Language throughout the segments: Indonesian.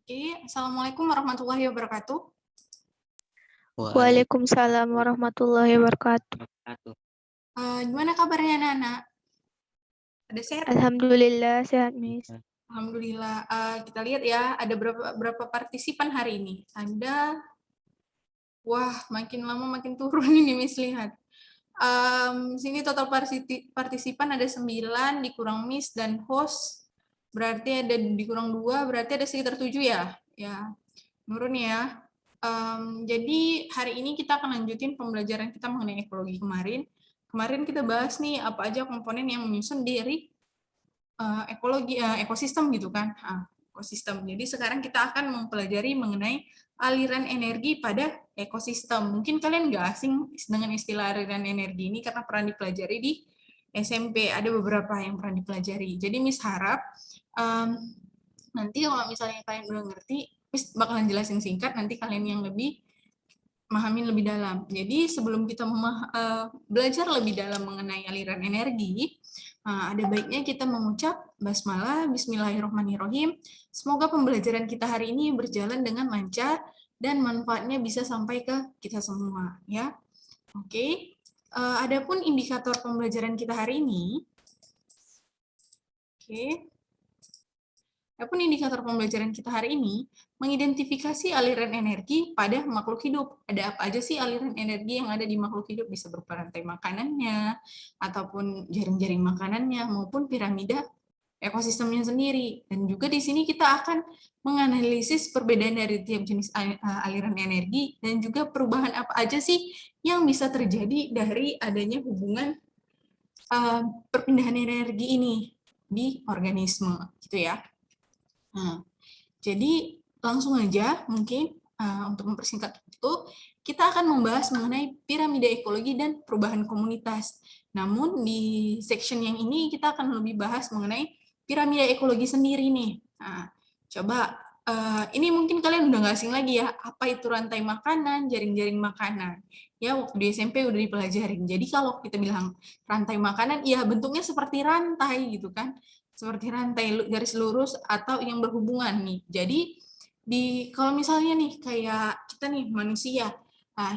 Oke, Assalamualaikum warahmatullahi wabarakatuh. Waalaikumsalam warahmatullahi wabarakatuh. Gimana kabarnya anak-anak? Ada sehat? Alhamdulillah sehat, Miss. Alhamdulillah. Kita lihat ya, ada berapa partisipan hari ini? Wah, makin lama makin turun ini, Miss, lihat. Sini total partisipan ada 9, dikurang Miss dan host, berarti ada dikurang 2, berarti ada sekitar 7 ya? Ya, menurun ya. Jadi hari ini kita akan lanjutin pembelajaran kita mengenai ekologi kemarin. Kemarin kita bahas nih apa aja komponen yang menyusun dari ekosistem gitu kan. Ekosistem. Jadi sekarang kita akan mempelajari mengenai aliran energi pada ekosistem. Mungkin kalian nggak asing dengan istilah aliran energi ini karena pernah dipelajari di SMP. Ada beberapa yang pernah dipelajari. Jadi Miss harap nanti kalau misalnya kalian udah ngerti, Miss bakalan jelasin singkat, nanti kalian yang lebih memahami lebih dalam. Jadi sebelum kita belajar lebih dalam mengenai aliran energi, ada baiknya kita mengucap basmalah, bismillahirrahmanirrahim. Semoga pembelajaran kita hari ini berjalan dengan lancar dan manfaatnya bisa sampai ke kita semua, ya. Oke. Adapun indikator pembelajaran kita hari ini, Adapun indikator pembelajaran kita hari ini mengidentifikasi aliran energi pada makhluk hidup. Ada apa aja sih aliran energi yang ada di makhluk hidup? Bisa berupa rantai makanannya, ataupun jaring-jaring makanannya, maupun piramida ekosistemnya sendiri. Dan juga di sini kita akan menganalisis perbedaan dari tiap jenis aliran energi dan juga perubahan apa aja sih yang bisa terjadi dari adanya hubungan perpindahan energi ini di organisme, gitu ya. Nah, jadi langsung aja mungkin untuk mempersingkat itu, kita akan membahas mengenai piramida ekologi dan perubahan komunitas. Namun di section yang ini kita akan lebih bahas mengenai piramida ekologi sendiri nih. Nah, coba ini mungkin kalian udah nggak asing lagi ya, apa itu rantai makanan, jaring-jaring makanan. Ya, waktu di SMP udah dipelajarin. Jadi kalau kita bilang rantai makanan, ya bentuknya seperti rantai gitu kan. Seperti rantai garis lurus atau yang berhubungan nih. Jadi kalau misalnya nih kayak kita nih manusia,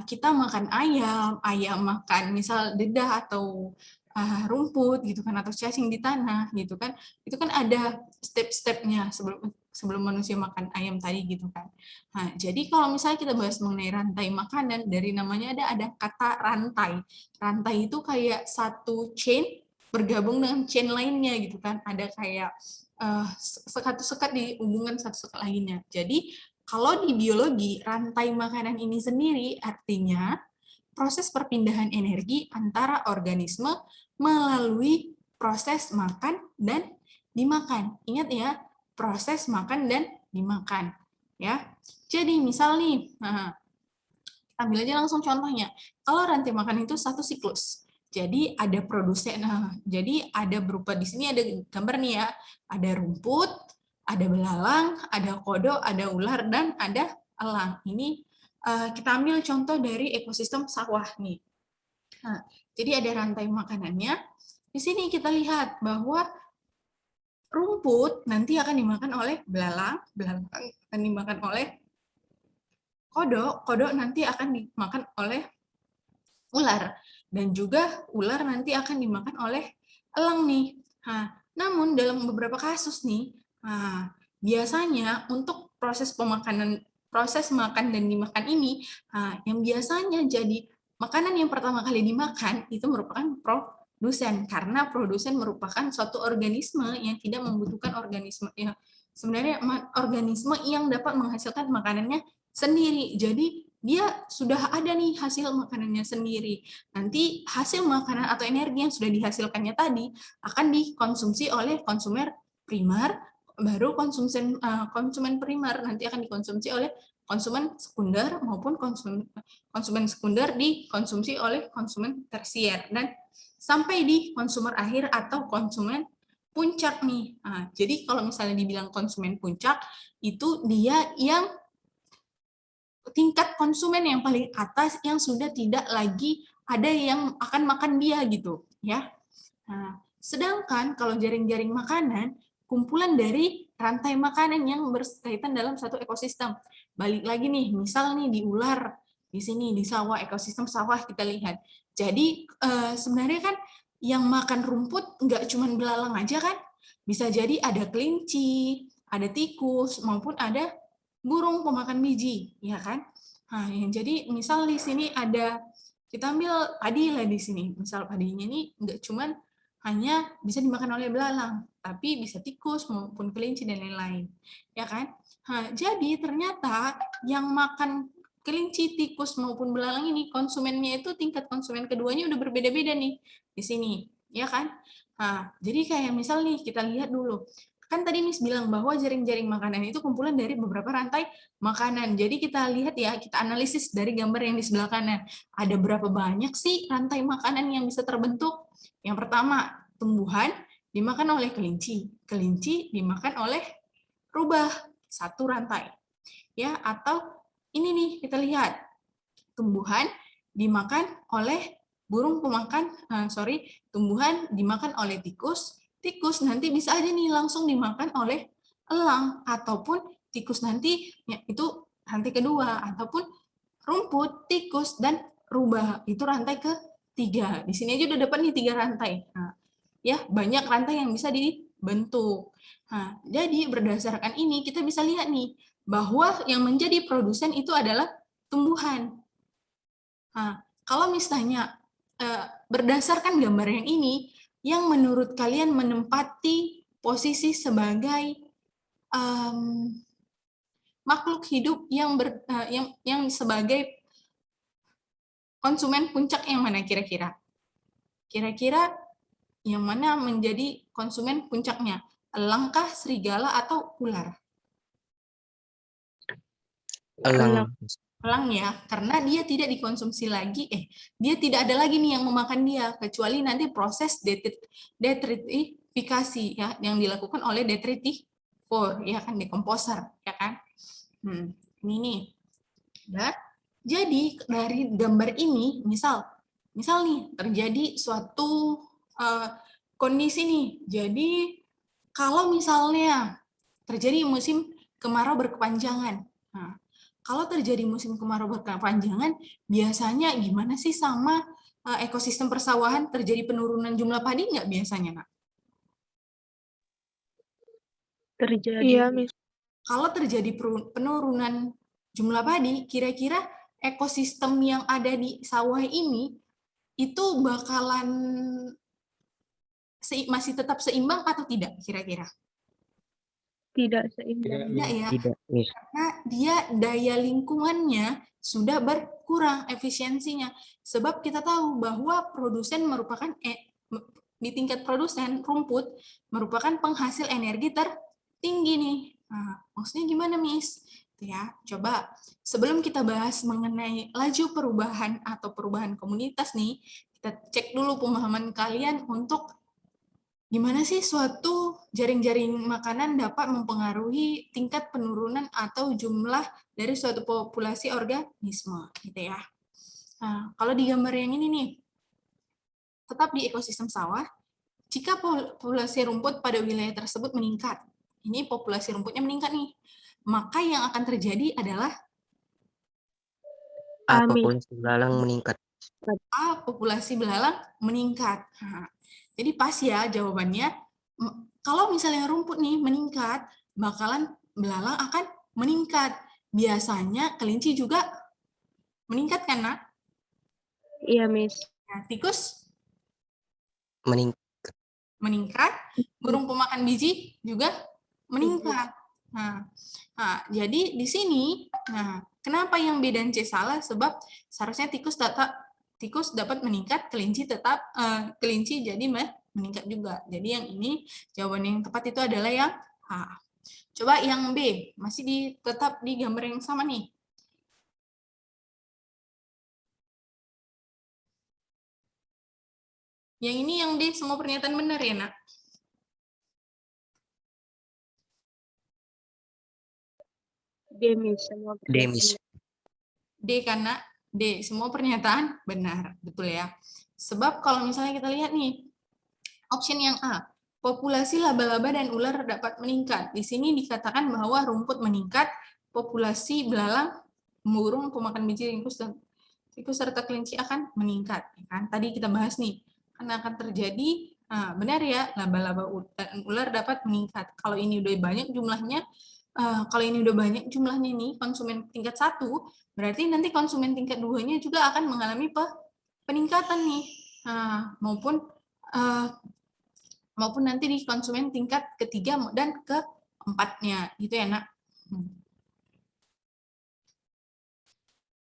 kita makan ayam, ayam makan misal dedah atau rumput gitu kan, atau cacing di tanah gitu kan, itu kan ada step-stepnya sebelum manusia makan ayam tadi gitu kan. Nah, jadi kalau misalnya kita bahas mengenai rantai makanan, dari namanya ada kata rantai. Rantai itu kayak satu chain bergabung dengan chain lainnya gitu kan, ada kayak sekat-sekat di hubungan satu sekat lainnya. Jadi kalau di biologi, rantai makanan ini sendiri artinya proses perpindahan energi antara organisme melalui proses makan dan dimakan. Ingat ya, proses makan dan dimakan. Ya, jadi misal nih, ambil aja langsung contohnya. Kalau rantai makan itu satu siklus. Jadi ada produsen, jadi ada berupa di sini ada gambar nih ya, ada rumput, ada belalang, ada kodok, ada ular, dan ada elang. Ini kita ambil contoh dari ekosistem sawah nih. Nah, jadi ada rantai makanannya. Di sini kita lihat bahwa rumput nanti akan dimakan oleh belalang, belalang akan dimakan oleh kodok, kodok nanti akan dimakan oleh ular, dan juga ular nanti akan dimakan oleh elang nih. Namun dalam beberapa kasus nih, biasanya untuk proses makan dan dimakan ini, yang biasanya jadi makanan yang pertama kali dimakan itu merupakan produsen, karena produsen merupakan suatu organisme yang tidak membutuhkan organisme yang sebenarnya organisme yang dapat menghasilkan makanannya sendiri. Jadi dia sudah ada nih hasil makanannya sendiri. Nanti hasil makanan atau energi yang sudah dihasilkannya tadi akan dikonsumsi oleh konsumen primer, baru konsumen primer nanti akan dikonsumsi oleh konsumen sekunder, maupun konsumen sekunder dikonsumsi oleh konsumen tersier, dan sampai di konsumer akhir atau konsumen puncak nih. Jadi kalau misalnya dibilang konsumen puncak, itu dia yang tingkat konsumen yang paling atas yang sudah tidak lagi ada yang akan makan dia gitu ya. Sedangkan kalau jaring-jaring makanan kumpulan dari rantai makanan yang berkaitan dalam satu ekosistem. Balik lagi nih, misal nih di ular, di sini di sawah, ekosistem sawah kita lihat. Jadi sebenarnya kan yang makan rumput nggak cuma belalang aja kan, bisa jadi ada kelinci, ada tikus, maupun ada burung pemakan biji, ya kan? Nah, jadi misal di sini ada, kita ambil padi lah di sini, misal padinya ini nggak cuman hanya bisa dimakan oleh belalang, tapi bisa tikus maupun kelinci dan lain-lain, ya kan? Nah, jadi ternyata yang makan kelinci, tikus maupun belalang ini konsumennya itu tingkat konsumen keduanya udah berbeda-beda nih di sini, ya kan? Nah, jadi kayak misal nih kita lihat dulu. Kan tadi Miss bilang bahwa jaring-jaring makanan itu kumpulan dari beberapa rantai makanan. Jadi kita lihat ya, kita analisis dari gambar yang di sebelah kanan. Ada berapa banyak sih rantai makanan yang bisa terbentuk? Yang pertama, tumbuhan dimakan oleh kelinci. Kelinci dimakan oleh rubah, satu rantai. Ya, atau ini nih kita lihat, tumbuhan dimakan oleh burung pemakan, tumbuhan dimakan oleh tikus, tikus nanti bisa aja nih langsung dimakan oleh elang, ataupun tikus nanti ya, itu rantai kedua, ataupun rumput, tikus, dan rubah, itu rantai ketiga. Di sini aja udah dapat nih 3 rantai. Nah, ya banyak rantai yang bisa dibentuk. Nah, jadi berdasarkan ini kita bisa lihat nih bahwa yang menjadi produsen itu adalah tumbuhan. Nah, kalau misalnya berdasarkan gambar yang ini, yang menurut kalian menempati posisi sebagai makhluk hidup yang sebagai konsumen puncak yang mana kira-kira? Kira-kira yang mana menjadi konsumen puncaknya? Elangkah, serigala, atau ular? Elang. Elang ya, karena dia tidak dikonsumsi lagi, dia tidak ada lagi nih yang memakan dia, kecuali nanti proses detritifikasi ya, yang dilakukan oleh detritivore, ya kan, dekomposer, ya kan. Ini nih. Ya. Jadi dari gambar ini, misal nih terjadi suatu kondisi nih. Jadi kalau misalnya terjadi musim kemarau berkepanjangan. Nah, kalau terjadi musim kemarau berkepanjangan, biasanya gimana sih sama ekosistem persawahan? Terjadi penurunan jumlah padi nggak biasanya, Nak? Terjadi. Iya, Miss. Kalau terjadi penurunan jumlah padi, kira-kira ekosistem yang ada di sawah ini itu bakalan masih tetap seimbang atau tidak kira-kira? Tidak seimbang. Tidak ya, Tidak, Miss. karena dia daya lingkungannya sudah berkurang efisiensinya. Sebab kita tahu bahwa produsen merupakan di tingkat produsen rumput merupakan penghasil energi tertinggi nih. Nah, maksudnya gimana, Miss? Ya, coba sebelum kita bahas mengenai laju perubahan atau perubahan komunitas nih, kita cek dulu pemahaman kalian untuk gimana sih suatu jaring-jaring makanan dapat mempengaruhi tingkat penurunan atau jumlah dari suatu populasi organisme, gitu ya. Nah, kalau di gambar yang ini nih, tetap di ekosistem sawah, jika populasi rumput pada wilayah tersebut meningkat, ini populasi rumputnya meningkat nih, maka yang akan terjadi adalah Populasi belalang meningkat. populasi belalang meningkat. Nah, jadi pas ya jawabannya. Kalau misalnya rumput nih meningkat, bakalan belalang akan meningkat. Biasanya kelinci juga meningkat kan, Nak? Iya, Miss. Nah, tikus Meningkat. meningkat, burung pemakan biji juga meningkat. Nah, jadi di sini, kenapa yang B dan C salah? Sebab seharusnya tikus dapat meningkat, kelinci jadi meningkat juga. Jadi yang ini jawaban yang tepat itu adalah yang A. Coba yang B, masih tetap di gambar yang sama nih. Yang ini yang D semua pernyataan benar ya, Nak? D, Miss. Semua D, Miss. D karena D, semua pernyataan benar, betul ya. Sebab kalau misalnya kita lihat nih, option yang A, populasi laba-laba dan ular dapat meningkat. Di sini dikatakan bahwa rumput meningkat, populasi belalang, burung pemakan biji tikus serta kelinci akan meningkat. Ya kan? Tadi kita bahas nih, karena akan terjadi, benar ya, laba-laba dan ular dapat meningkat. Kalau ini udah banyak jumlahnya, nih konsumen tingkat 1, berarti nanti konsumen tingkat 2-nya juga akan mengalami peningkatan nih, maupun nanti di konsumen tingkat ketiga dan keempatnya, gitu ya nak.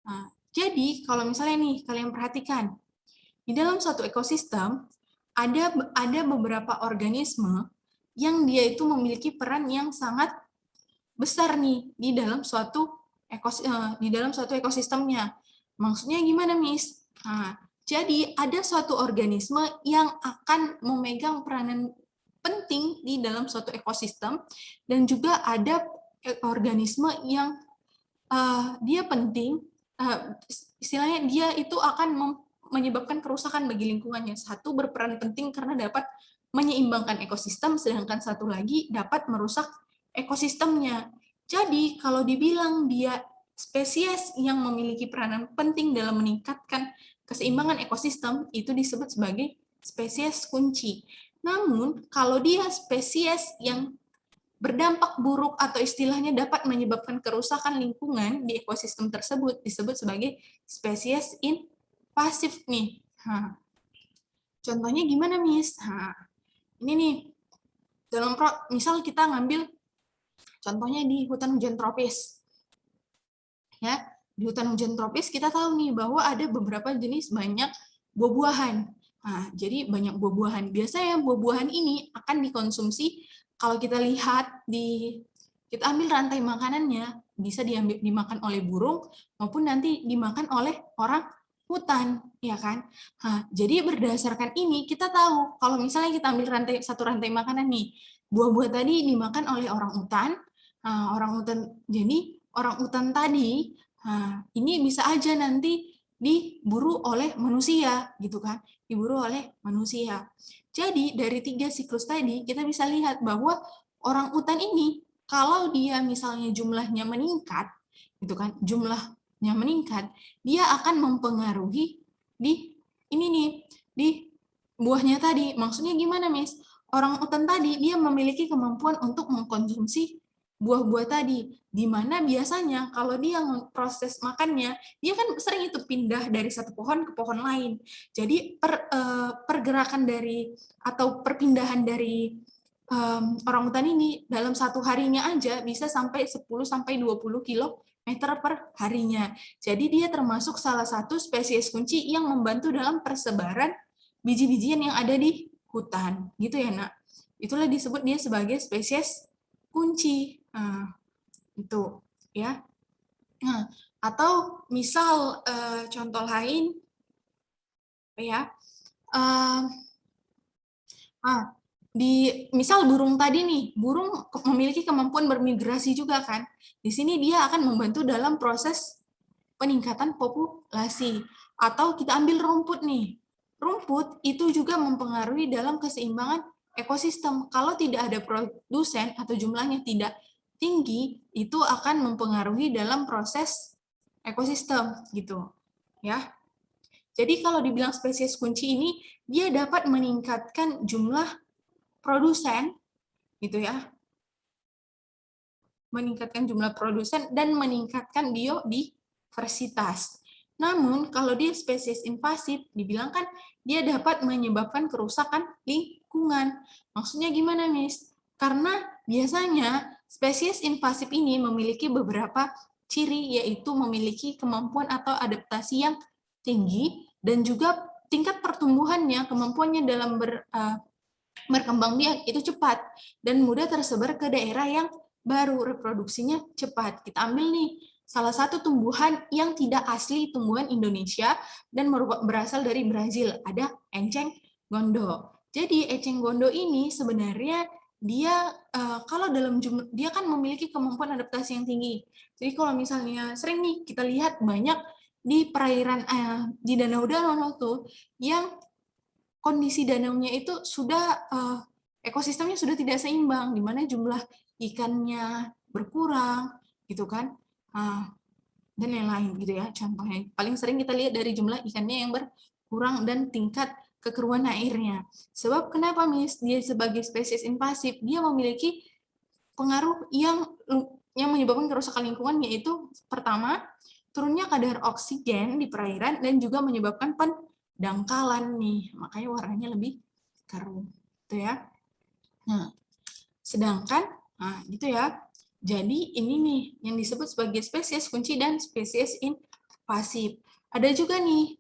Nah, jadi kalau misalnya nih kalian perhatikan, di dalam suatu ekosistem ada beberapa organisme yang dia itu memiliki peran yang sangat besar nih di dalam suatu ekosistemnya. Maksudnya gimana, Miss? Nah, jadi ada suatu organisme yang akan memegang peranan penting di dalam suatu ekosistem, dan juga ada organisme yang dia penting, istilahnya dia itu akan menyebabkan kerusakan bagi lingkungannya. Satu berperan penting karena dapat menyeimbangkan ekosistem, sedangkan satu lagi dapat merusak ekosistemnya. Jadi kalau dibilang dia spesies yang memiliki peranan penting dalam meningkatkan keseimbangan ekosistem, itu disebut sebagai spesies kunci. Namun kalau dia spesies yang berdampak buruk atau istilahnya dapat menyebabkan kerusakan lingkungan di ekosistem tersebut, disebut sebagai spesies invasif nih. Contohnya gimana, Miss? Ini nih, misal kita ngambil contohnya di hutan hujan tropis. Ya, di hutan hujan tropis kita tahu nih bahwa ada beberapa jenis banyak buah-buahan. Jadi banyak buah-buahan. Biasanya buah-buahan ini akan dikonsumsi. Kalau kita lihat kita ambil rantai makanannya, bisa dimakan oleh burung maupun nanti dimakan oleh orang hutan, ya kan? Jadi berdasarkan ini kita tahu kalau misalnya kita ambil satu rantai makanan nih, buah-buah tadi dimakan oleh orang hutan. Jadi orang hutan tadi ini bisa aja nanti diburu oleh manusia, gitu kan? Diburu oleh manusia. Jadi dari 3 siklus tadi kita bisa lihat bahwa orang hutan ini kalau dia misalnya jumlahnya meningkat, gitu kan? Jumlahnya meningkat, dia akan mempengaruhi di buahnya tadi. Maksudnya gimana, Miss? Orang hutan tadi dia memiliki kemampuan untuk mengkonsumsi buah-buah tadi, di mana biasanya kalau dia proses makannya, dia kan sering itu pindah dari satu pohon ke pohon lain. Jadi pergerakan dari atau perpindahan dari orang hutan ini dalam satu harinya aja bisa sampai 10-20 kilometer per harinya. Jadi dia termasuk salah satu spesies kunci yang membantu dalam persebaran biji-bijian yang ada di hutan, gitu ya nak. Itulah disebut dia sebagai spesies kunci. Itu ya. Atau misal contoh lain ya, misal burung tadi nih, burung memiliki kemampuan bermigrasi juga kan. Di sini dia akan membantu dalam proses peningkatan populasi. Atau kita ambil rumput nih. Rumput itu juga mempengaruhi dalam keseimbangan ekosistem. Kalau tidak ada produsen atau jumlahnya tidak tinggi, itu akan mempengaruhi dalam proses ekosistem gitu. Ya. Jadi kalau dibilang spesies kunci ini, dia dapat meningkatkan jumlah produsen gitu ya. Meningkatkan jumlah produsen dan meningkatkan biodiversitas. Namun kalau dia spesies invasif, dibilang kan dia dapat menyebabkan kerusakan lingkungan. Maksudnya gimana, Miss? Karena biasanya spesies invasif ini memiliki beberapa ciri, yaitu memiliki kemampuan atau adaptasi yang tinggi, dan juga tingkat pertumbuhannya, kemampuannya dalam berkembang biak itu cepat, dan mudah tersebar ke daerah yang baru, reproduksinya cepat. Kita ambil nih, salah satu tumbuhan yang tidak asli tumbuhan Indonesia dan berasal dari Brazil, ada enceng gondok. Jadi enceng gondok ini sebenarnya dia dia kan memiliki kemampuan adaptasi yang tinggi. Jadi kalau misalnya sering nih kita lihat banyak di perairan di danau-danau tuh yang kondisi danaunya itu sudah ekosistemnya sudah tidak seimbang, di mana jumlah ikannya berkurang, gitu kan, dan lain-lain gitu ya. Contohnya paling sering kita lihat dari jumlah ikannya yang berkurang dan tingkat kekeruan airnya. Sebab kenapa, Miss? Dia sebagai spesies invasif, dia memiliki pengaruh yang menyebabkan kerusakan lingkungan, yaitu pertama, turunnya kadar oksigen di perairan dan juga menyebabkan pendangkalan nih. Makanya warnanya lebih keruh. Gitu ya. Nah, sedangkan gitu ya. Jadi ini nih yang disebut sebagai spesies kunci dan spesies invasif. Ada juga nih,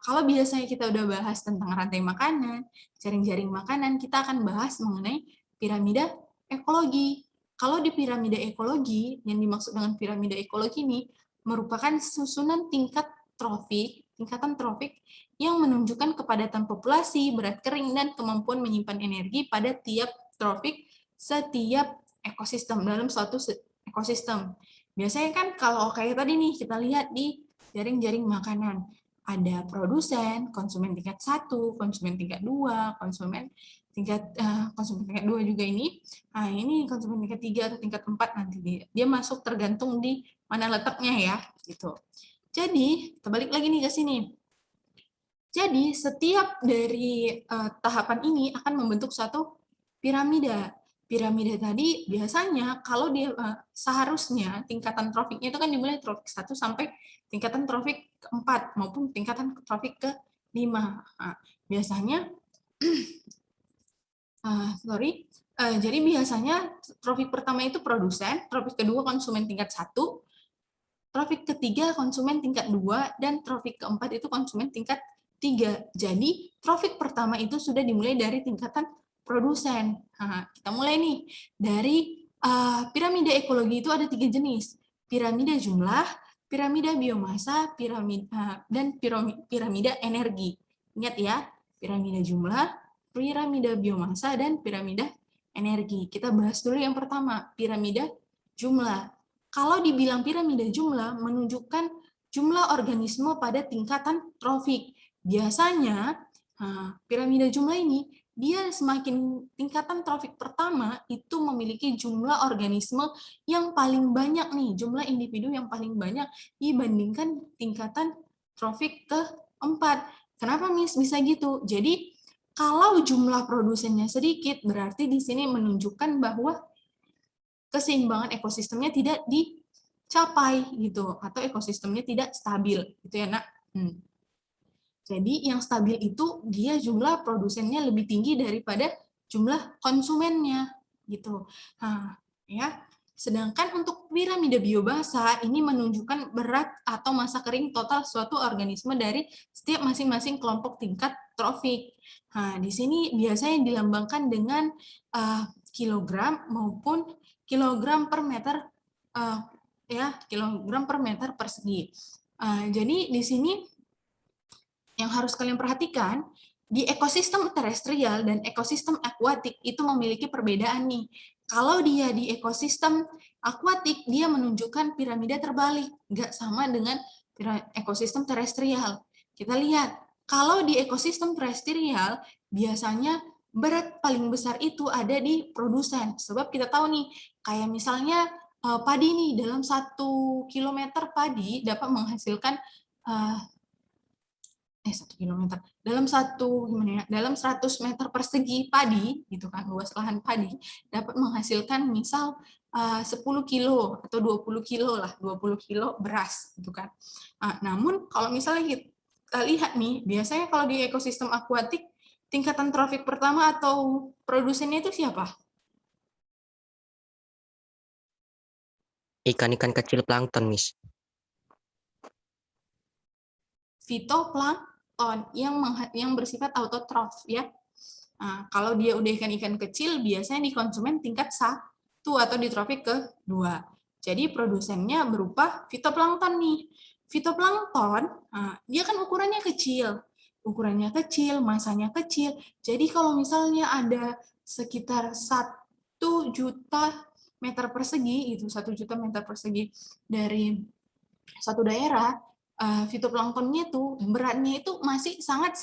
kalau biasanya kita udah bahas tentang rantai makanan, jaring-jaring makanan, kita akan bahas mengenai piramida ekologi. Kalau di piramida ekologi, yang dimaksud dengan piramida ekologi ini merupakan susunan tingkatan trofik yang menunjukkan kepadatan populasi, berat kering, dan kemampuan menyimpan energi pada tiap trofik setiap ekosistem dalam suatu ekosistem. Biasanya kan kalau kayak tadi nih kita lihat di jaring-jaring makanan, ada produsen, konsumen tingkat 1, konsumen tingkat 2, konsumen tingkat 2 juga ini. Nah, ini konsumen tingkat 3 atau tingkat 4 nanti dia masuk tergantung di mana letaknya ya, gitu. Jadi, kita balik lagi nih ke sini. Jadi, setiap dari tahapan ini akan membentuk suatu piramida. Piramida tadi biasanya kalau dia seharusnya tingkatan trofiknya itu kan dimulai trofik 1 sampai tingkatan trofik ke-4 maupun tingkatan trofik ke-5. Nah, biasanya jadi biasanya trofik pertama itu produsen, trofik kedua konsumen tingkat 1, trofik ketiga konsumen tingkat 2, dan trofik keempat itu konsumen tingkat 3. Jadi trofik pertama itu sudah dimulai dari tingkatan produsen. Nah, kita mulai nih dari piramida ekologi itu ada 3 jenis: piramida jumlah, piramida biomasa, dan piramida energi. Ingat ya, piramida jumlah, piramida biomasa, dan piramida energi. Kita bahas dulu yang pertama, piramida jumlah. Kalau dibilang piramida jumlah, menunjukkan jumlah organisme pada tingkatan trofik. Biasanya, piramida jumlah ini, dia semakin tingkatan trofik pertama itu memiliki jumlah organisme yang paling banyak nih, jumlah individu yang paling banyak dibandingkan tingkatan trofik keempat. Kenapa, Miss, bisa gitu? Jadi, kalau jumlah produsennya sedikit, berarti di sini menunjukkan bahwa keseimbangan ekosistemnya tidak dicapai gitu, atau ekosistemnya tidak stabil gitu ya, Nak. Jadi yang stabil itu dia jumlah produsennya lebih tinggi daripada jumlah konsumennya gitu. Nah, ya. Sedangkan untuk piramida biobasa ini menunjukkan berat atau masa kering total suatu organisme dari setiap masing-masing kelompok tingkat trofik. Nah, di sini biasanya dilambangkan dengan kilogram maupun kilogram per meter kilogram per meter persegi. Jadi di sini yang harus kalian perhatikan, di ekosistem terestrial dan ekosistem akuatik itu memiliki perbedaan nih. Kalau dia di ekosistem akuatik, dia menunjukkan piramida terbalik, nggak sama dengan ekosistem terestrial. Kita lihat, kalau di ekosistem terestrial, biasanya berat paling besar itu ada di produsen. Sebab kita tahu nih, kayak misalnya padi nih, dalam 1 kilometer padi dapat menghasilkan 1 kilometer. Dalam 100 meter persegi padi, gitu kan, luas lahan padi, dapat menghasilkan misal 10 kilo atau 20 kilo lah, 20 kilo beras, gitu kan. Namun kalau misalnya kita lihat nih, biasanya kalau di ekosistem akuatik, tingkatan trofik pertama atau produsennya itu siapa? Ikan-ikan kecil plankton, Miss. Fitoplankton yang bersifat autotrof ya. Nah, kalau dia udah ikan-ikan kecil, biasanya di konsumen tingkat 1 atau di trofik ke-2. Jadi produsennya berupa fitoplankton nih. Fitoplankton, dia kan ukurannya kecil. Masanya kecil. Jadi kalau misalnya ada sekitar 1 juta meter persegi, itu 1 juta meter persegi dari satu daerah, fitoplanktonnya tuh beratnya itu masih sangat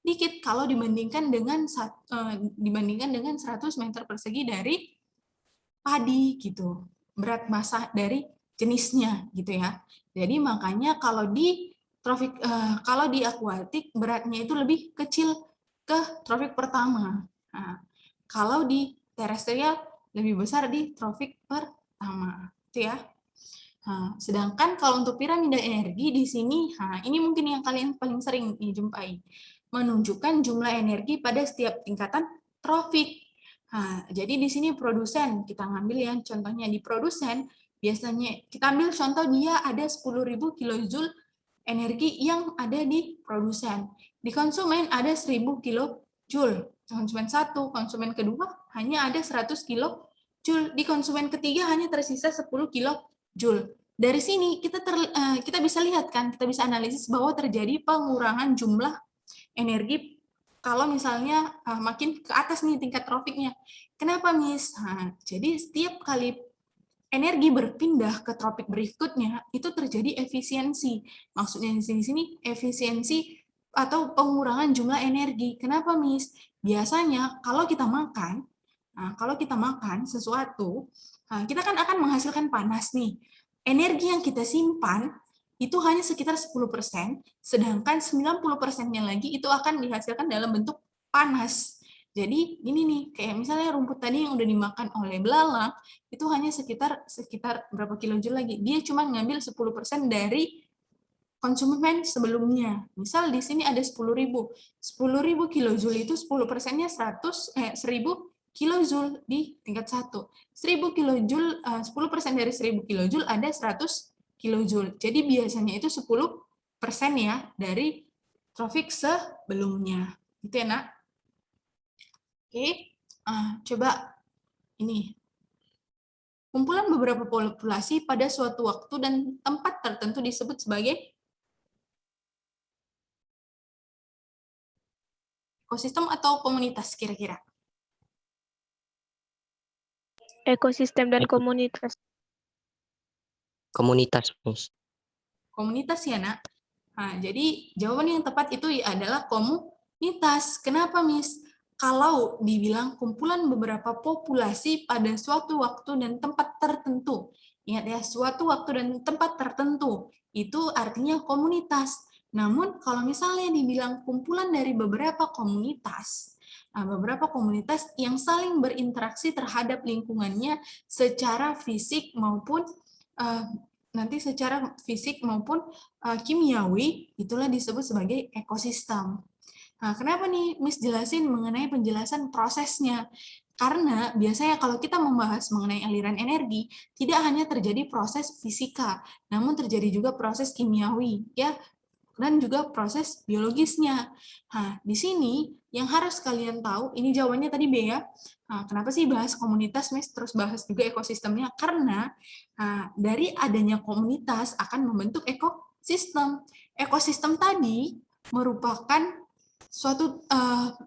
dikit kalau dibandingkan dengan 100 meter persegi dari padi gitu, berat massa dari jenisnya gitu ya. Jadi makanya kalau di akuatik beratnya itu lebih kecil ke trofik pertama. Nah, kalau di terestrial lebih besar di trofik pertama, gitu ya. Nah, sedangkan kalau untuk piramida energi di sini, nah ini mungkin yang kalian paling sering dijumpai, menunjukkan jumlah energi pada setiap tingkatan trofik. Nah, jadi di sini produsen, kita ngambil ya contohnya di produsen, biasanya kita ambil contoh dia ada 10.000 kilojoule energi yang ada di produsen. Di konsumen ada 1000 kilojoule. Konsumen satu, konsumen kedua hanya ada 100 kilojoule. Di konsumen ketiga hanya tersisa 10 kilojoule. Dari sini kita bisa lihat kan, kita bisa analisis bahwa terjadi pengurangan jumlah energi kalau misalnya makin ke atas nih tingkat trofiknya. Kenapa, Miss? Nah, jadi setiap kali energi berpindah ke tropik berikutnya, itu terjadi efisiensi. Maksudnya di sini efisiensi atau pengurangan jumlah energi. Kenapa, Miss? Biasanya kalau kita makan sesuatu, kita kan akan menghasilkan panas nih. Energi yang kita simpan itu hanya sekitar 10%, sedangkan 90%-nya lagi itu akan dihasilkan dalam bentuk panas. Jadi ini nih, kayak misalnya rumput tadi yang udah dimakan oleh belalang, itu hanya sekitar berapa kilojoule lagi. Dia cuma ngambil 10% dari konsumen sebelumnya. Misal di sini ada 10.000. 10.000 kilojoule itu 10%-nya 1000 kilojoule di tingkat 1. 1000 kilojoule, 10% dari 1000 kilojoule ada 100 kilojoule. Jadi biasanya itu 10% ya dari trofik sebelumnya. Gitu ya, Nak? Oke, coba ini. Kumpulan beberapa populasi pada suatu waktu dan tempat tertentu disebut sebagai ekosistem atau komunitas kira-kira. Ekosistem dan komunitas. Komunitas, Miss. Komunitas ya, Nak. Nah, jadi jawaban yang tepat itu adalah komunitas. Kenapa, Miss? Kalau dibilang kumpulan beberapa populasi pada suatu waktu dan tempat tertentu. Ingat ya, suatu waktu dan tempat tertentu. Itu artinya komunitas. Namun, kalau misalnya dibilang kumpulan dari beberapa komunitas yang saling berinteraksi terhadap lingkungannya secara fisik maupun kimiawi, itulah disebut sebagai ekosistem. Nah, kenapa nih Miss jelasin mengenai penjelasan prosesnya? Karena biasanya kalau kita membahas mengenai aliran energi, tidak hanya terjadi proses fisika, namun terjadi juga proses kimiawi, ya, dan juga proses biologisnya. Nah, di sini yang harus kalian tahu, ini jawabannya tadi B ya. Nah, kenapa sih bahas komunitas, Miss, terus bahas juga ekosistemnya? Karena dari adanya komunitas akan membentuk ekosistem. Ekosistem tadi merupakan suatu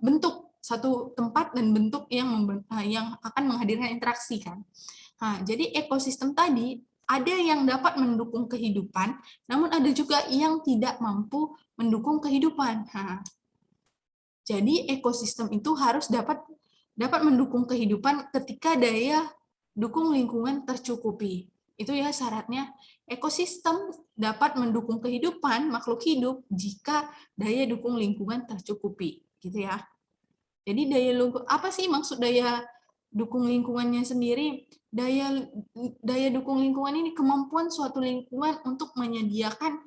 bentuk, satu tempat dan bentuk yang akan menghadirkan interaksi kan. Nah, jadi ekosistem tadi ada yang dapat mendukung kehidupan, namun ada juga yang tidak mampu mendukung kehidupan. Nah, jadi ekosistem itu harus dapat mendukung kehidupan ketika daya dukung lingkungan tercukupi. Itu ya syaratnya. Ekosistem dapat mendukung kehidupan makhluk hidup jika daya dukung lingkungan tercukupi, gitu ya. Jadi apa sih maksud daya dukung lingkungannya sendiri? Daya dukung lingkungan ini kemampuan suatu lingkungan untuk menyediakan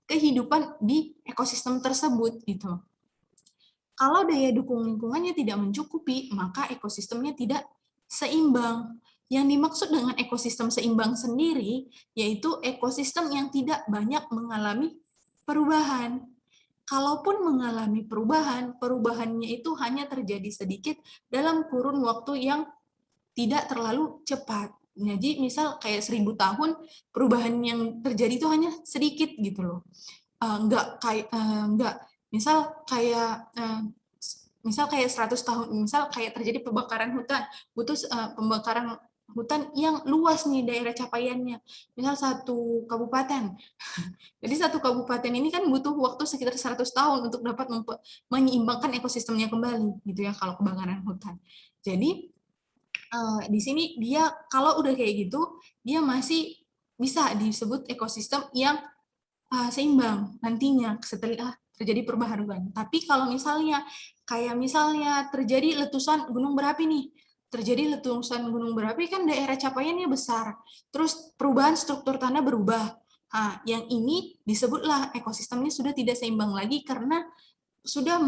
kehidupan di ekosistem tersebut, gitu. Kalau daya dukung lingkungannya tidak mencukupi, maka ekosistemnya tidak seimbang. Yang dimaksud dengan ekosistem seimbang sendiri, yaitu ekosistem yang tidak banyak mengalami perubahan. Kalaupun mengalami perubahan, perubahannya itu hanya terjadi sedikit dalam kurun waktu yang tidak terlalu cepat. Jadi misal kayak 1000 tahun, perubahan yang terjadi itu hanya sedikit gitu loh. Misal kayak 100 tahun, misal kayak terjadi pembakaran hutan, pembakaran hutan yang luas nih daerah capaiannya, misal satu kabupaten. Jadi satu kabupaten ini kan butuh waktu sekitar 100 tahun untuk dapat menyeimbangkan ekosistemnya kembali, gitu ya, kalau kebakaran hutan. Jadi di sini dia kalau udah kayak gitu, dia masih bisa disebut ekosistem yang seimbang nantinya setelah terjadi perbaharuan. Tapi kalau misalnya kayak misalnya terjadi letusan gunung berapi nih, terjadi letusan gunung berapi kan daerah capaiannya besar, terus perubahan struktur tanah berubah. Nah, yang ini disebutlah ekosistemnya sudah tidak seimbang lagi karena sudah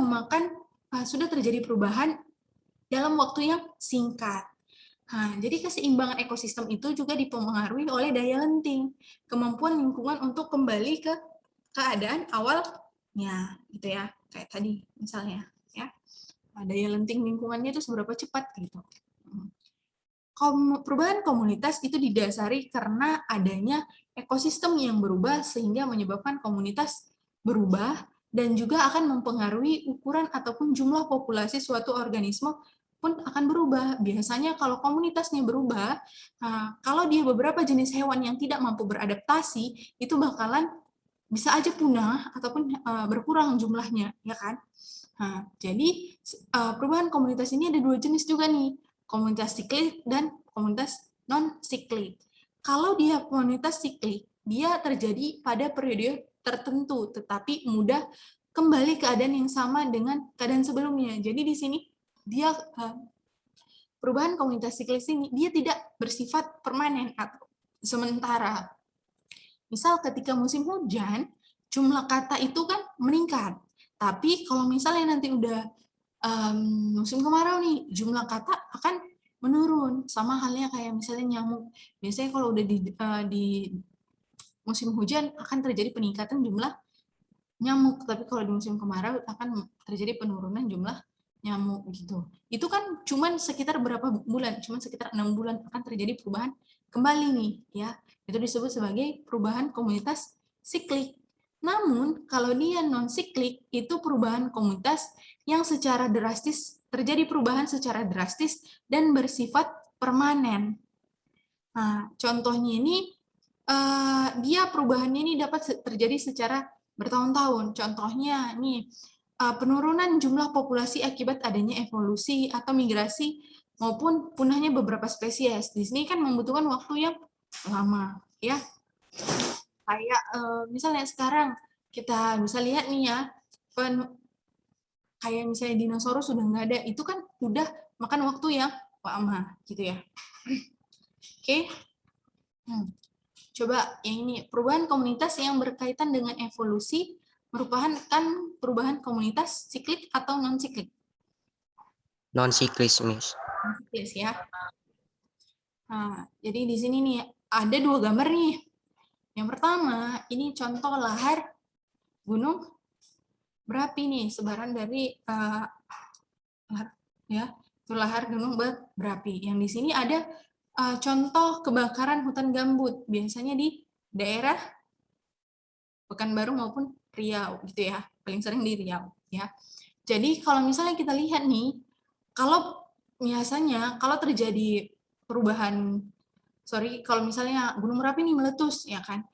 sudah terjadi perubahan dalam waktu yang singkat. Nah, jadi keseimbangan ekosistem itu juga dipengaruhi oleh daya lenting, kemampuan lingkungan untuk kembali ke keadaan awalnya, gitu ya, kayak tadi misalnya, ya, daya lenting lingkungannya itu seberapa cepat gitu. Perubahan komunitas itu didasari karena adanya ekosistem yang berubah sehingga menyebabkan komunitas berubah dan juga akan mempengaruhi ukuran ataupun jumlah populasi suatu organisme pun akan berubah. Biasanya kalau komunitasnya berubah, kalau dia beberapa jenis hewan yang tidak mampu beradaptasi, itu bakalan bisa aja punah ataupun berkurang jumlahnya, ya kan? Nah, jadi perubahan komunitas ini ada 2 jenis juga nih, komunitas siklik dan komunitas non-siklik. Kalau dia komunitas siklik, dia terjadi pada periode tertentu, tetapi mudah kembali keadaan yang sama dengan keadaan sebelumnya. Jadi di sini dia perubahan komunitas siklik ini dia tidak bersifat permanen atau sementara. Misal ketika musim hujan, jumlah kata itu kan meningkat. Tapi kalau misalnya nanti udah musim kemarau nih, jumlah kata akan menurun. Sama halnya kayak misalnya nyamuk. Biasanya kalau udah di musim hujan akan terjadi peningkatan jumlah nyamuk, tapi kalau di musim kemarau akan terjadi penurunan jumlah nyamuk gitu. Itu kan cuman sekitar berapa bulan, cuman sekitar 6 bulan akan terjadi perubahan kembali nih, ya. Itu disebut sebagai perubahan komunitas siklik. Namun kalau dia non siklik itu perubahan komunitas yang secara drastis terjadi perubahan secara drastis dan bersifat permanen. Nah, contohnya ini dia perubahannya ini dapat terjadi secara bertahun-tahun. Contohnya nih, penurunan jumlah populasi akibat adanya evolusi atau migrasi maupun punahnya beberapa spesies. Di sini kan membutuhkan waktu yang lama, ya. Kayak misalnya sekarang kita bisa lihat nih ya, kayak misalnya dinosaurus sudah nggak ada, itu kan udah makan waktu yang lama, gitu ya. Oke. Coba yang ini, perubahan komunitas yang berkaitan dengan evolusi merupakan perubahan komunitas siklik atau non-siklik? Non-siklis, Miss. Non-siklis ya. Nah, jadi di sini nih ada 2 gambar nih. Yang pertama, ini contoh lahar gunung berapi nih, sebaran dari lahar gunung berapi. Yang di sini ada contoh kebakaran hutan gambut, biasanya di daerah Pekanbaru maupun Riau gitu ya, paling sering di Riau ya. Jadi kalau misalnya kita lihat nih, kalau biasanya kalau terjadi perubahan, kalau misalnya Gunung Merapi ini meletus ya kan,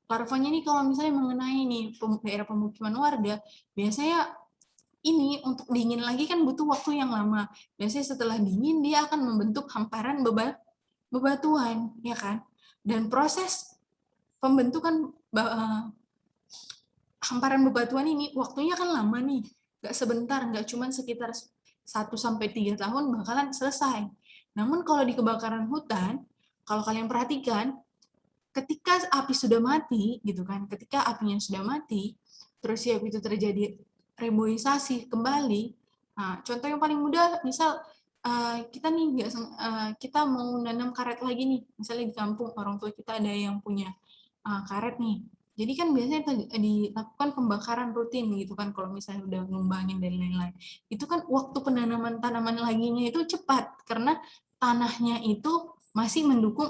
larvanya ini kalau misalnya mengenai nih daerah pemukiman warga, biasanya ini untuk dingin lagi kan butuh waktu yang lama. Biasanya setelah dingin dia akan membentuk hamparan bebatuan ya kan, dan proses pembentukan hamparan bebatuan ini waktunya kan lama nih, nggak sebentar, nggak cuma sekitar 1-3 tahun bakalan selesai. Namun kalau di kebakaran hutan, kalau kalian perhatikan, ketika api sudah mati, gitu kan, ketika apinya sudah mati, terus ya itu terjadi reboisasi kembali. Nah, contoh yang paling mudah, misal kita nih kita mau nanam karet lagi nih, misalnya di kampung orang tua kita ada yang punya karet nih. Jadi kan biasanya dilakukan pembakaran rutin gitu kan kalau misalnya udah ngembangin dan lain-lain. Itu kan waktu penanaman tanaman laginya itu cepat karena tanahnya itu masih mendukung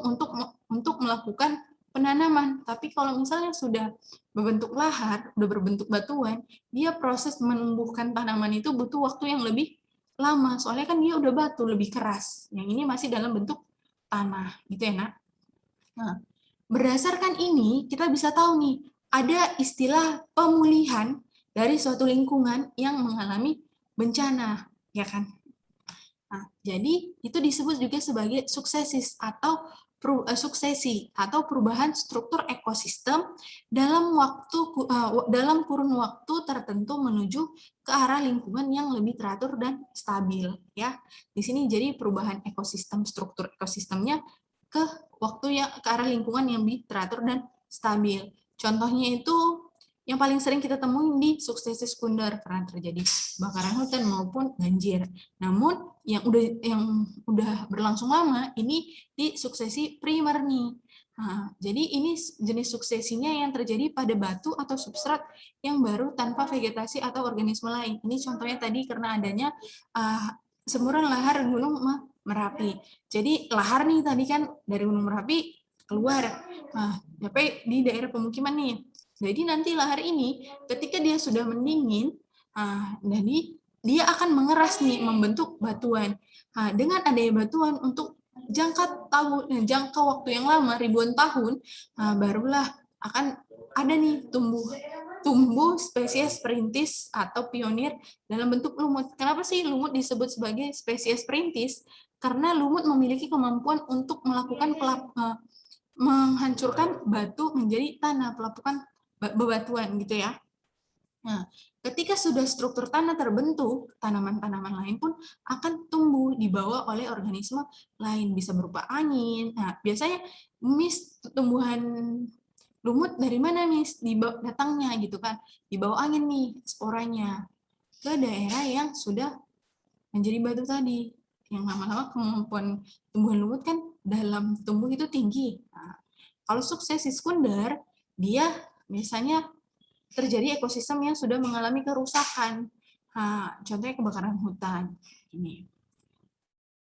untuk melakukan penanaman. Tapi kalau misalnya sudah berbentuk lahar, udah berbentuk batuan, dia proses menumbuhkan tanaman itu butuh waktu yang lebih lama. Soalnya kan dia udah batu, lebih keras. Yang ini masih dalam bentuk tanah, gitu ya Nak. Nah, berdasarkan ini kita bisa tahu nih, ada istilah pemulihan dari suatu lingkungan yang mengalami bencana, ya kan? Nah, jadi itu disebut juga sebagai suksesis atau suksesi atau perubahan struktur ekosistem dalam dalam kurun waktu tertentu menuju ke arah lingkungan yang lebih teratur dan stabil, ya. Di sini jadi perubahan ekosistem, struktur ekosistemnya ke waktu yang ke arah lingkungan yang lebih teratur dan stabil. Contohnya itu yang paling sering kita temuin di suksesi sekunder karena terjadi kebakaran hutan maupun banjir. Namun yang udah berlangsung lama ini di suksesi primer nih. Nah, jadi ini jenis suksesinya yang terjadi pada batu atau substrat yang baru tanpa vegetasi atau organisme lain. Ini contohnya tadi karena adanya semburan lahar Gunung Merapi. Jadi lahar nih tadi kan dari Gunung Merapi keluar, sampai di daerah pemukiman nih. Jadi nanti lahar ini ketika dia sudah mendingin, jadi dia akan mengeras nih, membentuk batuan. Dengan adanya batuan untuk jangka waktu yang lama, ribuan tahun, barulah akan ada nih tumbuh spesies perintis atau pionir dalam bentuk lumut. Kenapa sih lumut disebut sebagai spesies perintis? Karena lumut memiliki kemampuan untuk melakukan menghancurkan batu menjadi tanah, pelapukan bebatuan gitu ya. Nah, ketika sudah struktur tanah terbentuk, tanaman-tanaman lain pun akan tumbuh dibawa oleh organisme lain, bisa berupa angin. Nah, biasanya Miss tumbuhan lumut dari mana Miss datangnya gitu kan? Dibawa angin nih sporanya ke daerah yang sudah menjadi batu tadi. Yang lama-lama kemampuan tumbuhan lumut kan dalam tumbuh itu tinggi. Nah, kalau suksesi sekunder, dia biasanya terjadi ekosistem yang sudah mengalami kerusakan. Contohnya kebakaran hutan. Ini.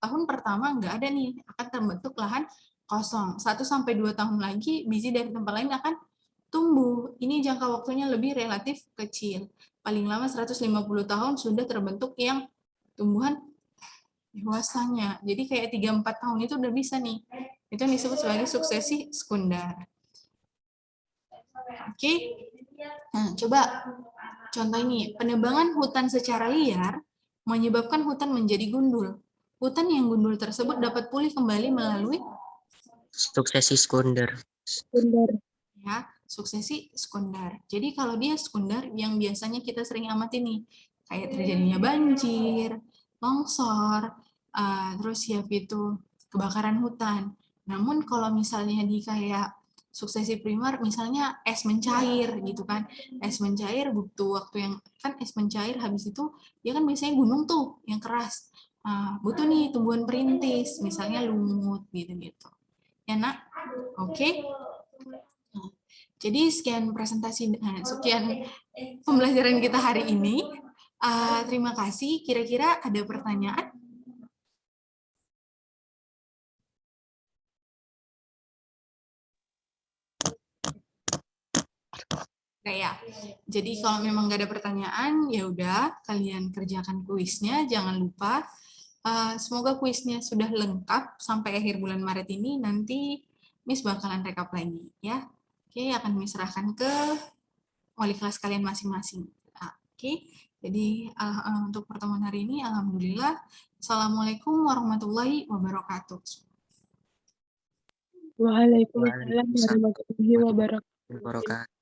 Tahun pertama nggak ada nih, akan terbentuk lahan kosong. 1-2 tahun lagi, biji dari tempat lain akan tumbuh. Ini jangka waktunya lebih relatif kecil. Paling lama 150 tahun sudah terbentuk yang tumbuhan dewasanya. Jadi kayak 3-4 tahun itu udah bisa nih. Itu yang disebut sebagai suksesi sekunder. Oke. Nah, coba contoh ini, penebangan hutan secara liar menyebabkan hutan menjadi gundul. Hutan yang gundul tersebut dapat pulih kembali melalui Suksesi sekunder. ya, suksesi sekunder. Jadi kalau dia sekunder yang biasanya kita sering amati nih, kayak terjadinya banjir, longsor, terus ya itu kebakaran hutan. Namun kalau misalnya di kayak suksesi primer, misalnya es mencair gitu kan, es mencair butuh waktu yang kan es mencair habis itu dia kan biasanya gunung tuh yang keras, butuh nih tumbuhan perintis, misalnya lumut gitu-gitu. Ya nak, oke. Jadi sekian presentasi, sekian pembelajaran kita hari ini. Terima kasih. Kira-kira ada pertanyaan? Nggak ya. Jadi kalau memang nggak ada pertanyaan, ya udah kalian kerjakan kuisnya. Jangan lupa. Semoga kuisnya sudah lengkap sampai akhir bulan Maret ini. Nanti Miss bakalan rekap lagi ya. Oke, akan Miss serahkan ke wali kelas kalian masing-masing. Oke, jadi untuk pertemuan hari ini, alhamdulillah. Assalamualaikum warahmatullahi wabarakatuh. Waalaikumsalam warahmatullahi wabarakatuh.